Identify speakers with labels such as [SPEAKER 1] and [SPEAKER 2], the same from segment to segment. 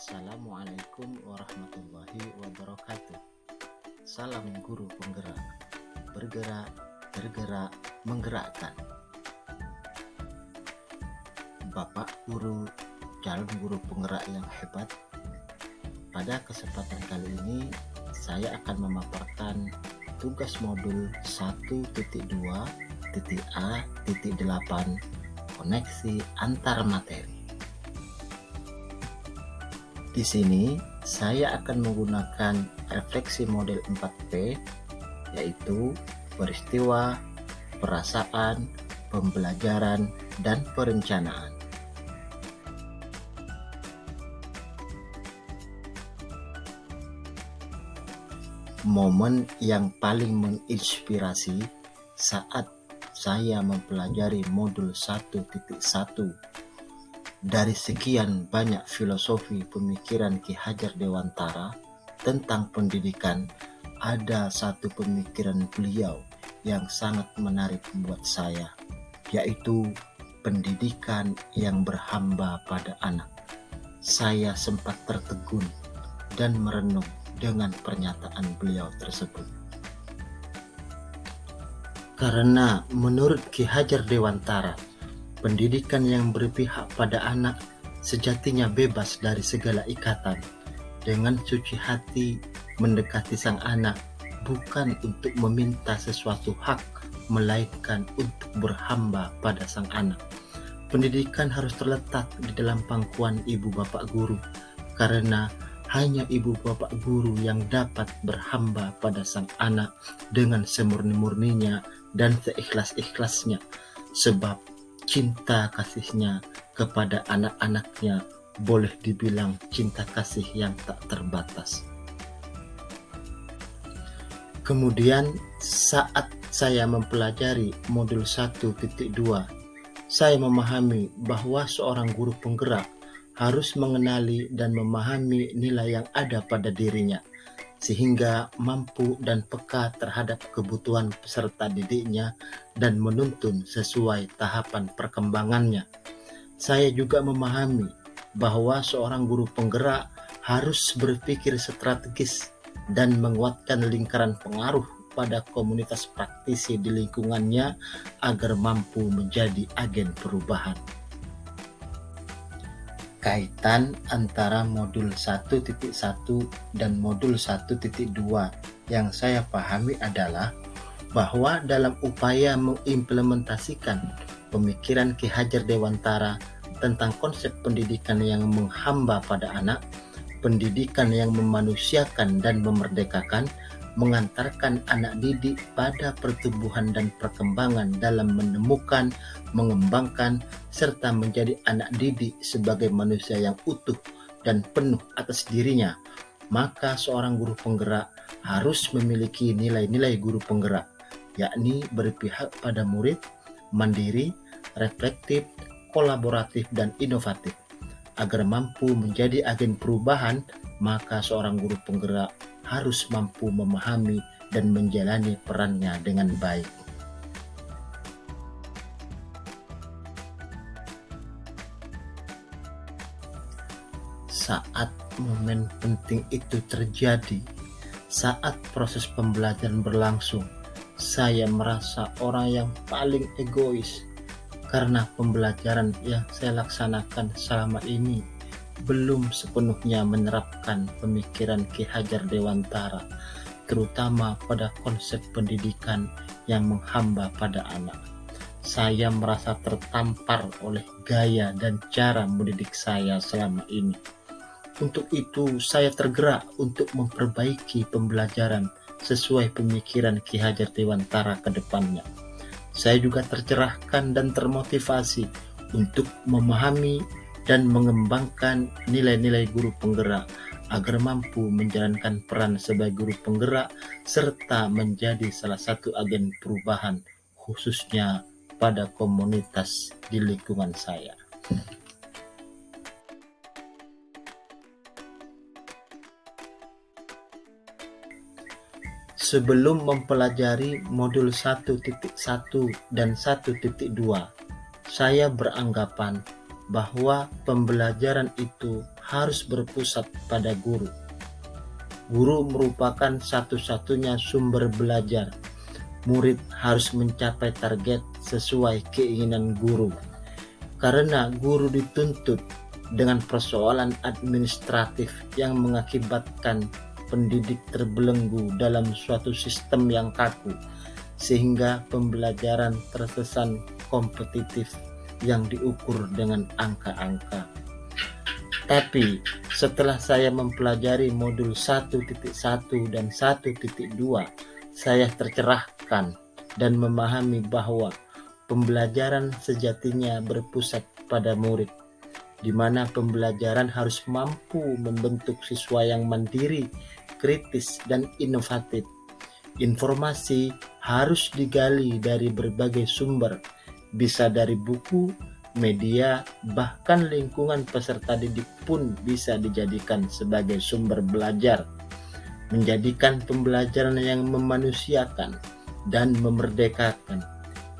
[SPEAKER 1] Assalamualaikum warahmatullahi wabarakatuh. Salam guru penggerak, bergerak, tergerak, menggerakkan. Bapak guru, calon guru penggerak yang hebat. Pada kesempatan kali ini, saya akan memaparkan tugas modul 1.2.A.8 koneksi antar materi. Di sini saya akan menggunakan refleksi model 4P, yaitu peristiwa, perasaan, pembelajaran, dan perencanaan. Momen yang paling menginspirasi saat saya mempelajari modul 1.1 dari sekian banyak filosofi pemikiran Ki Hajar Dewantara tentang pendidikan, ada satu pemikiran beliau yang sangat menarik buat saya, yaitu pendidikan yang berhamba pada anak. Saya sempat tertegun dan merenung dengan pernyataan beliau tersebut. Karena menurut Ki Hajar Dewantara, pendidikan yang berpihak pada anak sejatinya bebas dari segala ikatan. Dengan suci hati mendekati sang anak, bukan untuk meminta sesuatu hak, melainkan untuk berhamba pada sang anak. Pendidikan harus terletak di dalam pangkuan ibu bapak guru, karena hanya ibu bapak guru yang dapat berhamba pada sang anak dengan semurni-murninya dan seikhlas-ikhlasnya, sebab cinta kasihnya kepada anak-anaknya boleh dibilang cinta kasih yang tak terbatas. Kemudian saat saya mempelajari modul 1.2, saya memahami bahwa seorang guru penggerak harus mengenali dan memahami nilai yang ada pada dirinya, sehingga mampu dan peka terhadap kebutuhan peserta didiknya dan menuntun sesuai tahapan perkembangannya. Saya juga memahami bahwa seorang guru penggerak harus berpikir strategis dan menguatkan lingkaran pengaruh pada komunitas praktisi di lingkungannya agar mampu menjadi agen perubahan. Kaitan antara modul 1.1 dan modul 1.2 yang saya pahami adalah bahwa dalam upaya mengimplementasikan pemikiran Ki Hajar Dewantara tentang konsep pendidikan yang menghamba pada anak, pendidikan yang memanusiakan dan memerdekakan, mengantarkan anak didik pada pertumbuhan dan perkembangan dalam menemukan, mengembangkan, serta menjadi anak didik sebagai manusia yang utuh dan penuh atas dirinya, maka seorang guru penggerak harus memiliki nilai-nilai guru penggerak, yakni berpihak pada murid, mandiri, reflektif, kolaboratif, dan inovatif. Agar mampu menjadi agen perubahan, maka seorang guru penggerak harus mampu memahami dan menjalani perannya dengan baik. Saat momen penting itu terjadi, saat proses pembelajaran berlangsung, saya merasa orang yang paling egois karena pembelajaran yang saya laksanakan selama ini belum sepenuhnya menerapkan pemikiran Ki Hajar Dewantara, terutama pada konsep pendidikan yang menghamba pada anak. Saya merasa tertampar oleh gaya dan cara mendidik saya selama ini. Untuk itu, saya tergerak untuk memperbaiki pembelajaran sesuai pemikiran Ki Hajar Dewantara ke depannya. Saya juga tercerahkan dan termotivasi untuk memahami dan mengembangkan nilai-nilai guru penggerak agar mampu menjalankan peran sebagai guru penggerak serta menjadi salah satu agen perubahan, khususnya pada komunitas di lingkungan saya. Sebelum mempelajari modul 1.1 dan 1.2, saya beranggapan bahwa pembelajaran itu harus berpusat pada guru. Guru merupakan satu-satunya sumber belajar. Murid harus mencapai target sesuai keinginan guru. Karena guru dituntut dengan persoalan administratif yang mengakibatkan pendidik terbelenggu dalam suatu sistem yang kaku, sehingga pembelajaran terkesan kompetitif yang diukur dengan angka-angka. Tapi setelah saya mempelajari modul 1.1 dan 1.2, saya tercerahkan dan memahami bahwa pembelajaran sejatinya berpusat pada murid, di mana pembelajaran harus mampu membentuk siswa yang mandiri, kritis, dan inovatif. Informasi harus digali dari berbagai sumber, bisa dari buku, media, bahkan lingkungan peserta didik pun bisa dijadikan sebagai sumber belajar. Menjadikan pembelajaran yang memanusiakan dan memerdekakan,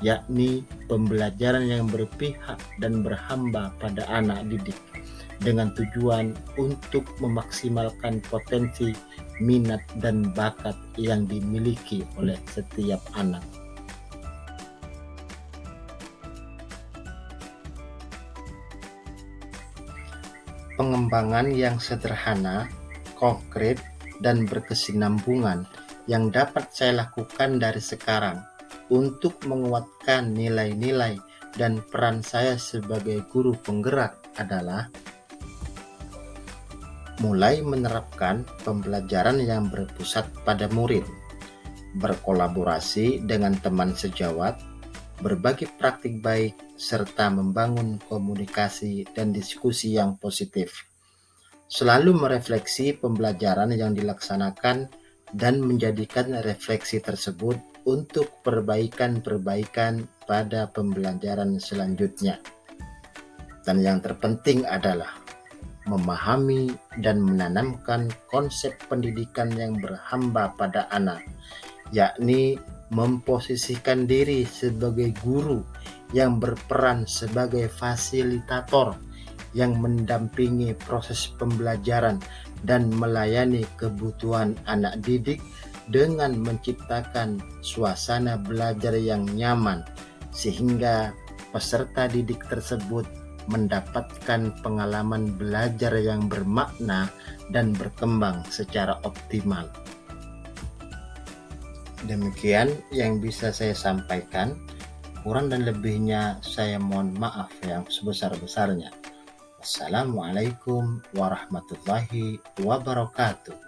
[SPEAKER 1] yakni pembelajaran yang berpihak dan berhamba pada anak didik, dengan tujuan untuk memaksimalkan potensi, minat, dan bakat yang dimiliki oleh setiap anak. Pengembangan yang sederhana, konkret, dan berkesinambungan yang dapat saya lakukan dari sekarang untuk menguatkan nilai-nilai dan peran saya sebagai guru penggerak adalah mulai menerapkan pembelajaran yang berpusat pada murid, berkolaborasi dengan teman sejawat, berbagi praktik baik, serta membangun komunikasi dan diskusi yang positif. Selalu merefleksi pembelajaran yang dilaksanakan dan menjadikan refleksi tersebut untuk perbaikan-perbaikan pada pembelajaran selanjutnya. Dan yang terpenting adalah memahami dan menanamkan konsep pendidikan yang berhamba pada anak, yakni memposisikan diri sebagai guru yang berperan sebagai fasilitator yang mendampingi proses pembelajaran dan melayani kebutuhan anak didik dengan menciptakan suasana belajar yang nyaman, sehingga peserta didik tersebut mendapatkan pengalaman belajar yang bermakna dan berkembang secara optimal. Demikian yang bisa saya sampaikan. Kurang dan lebihnya saya mohon maaf yang sebesar-besarnya. Wassalamualaikum warahmatullahi wabarakatuh.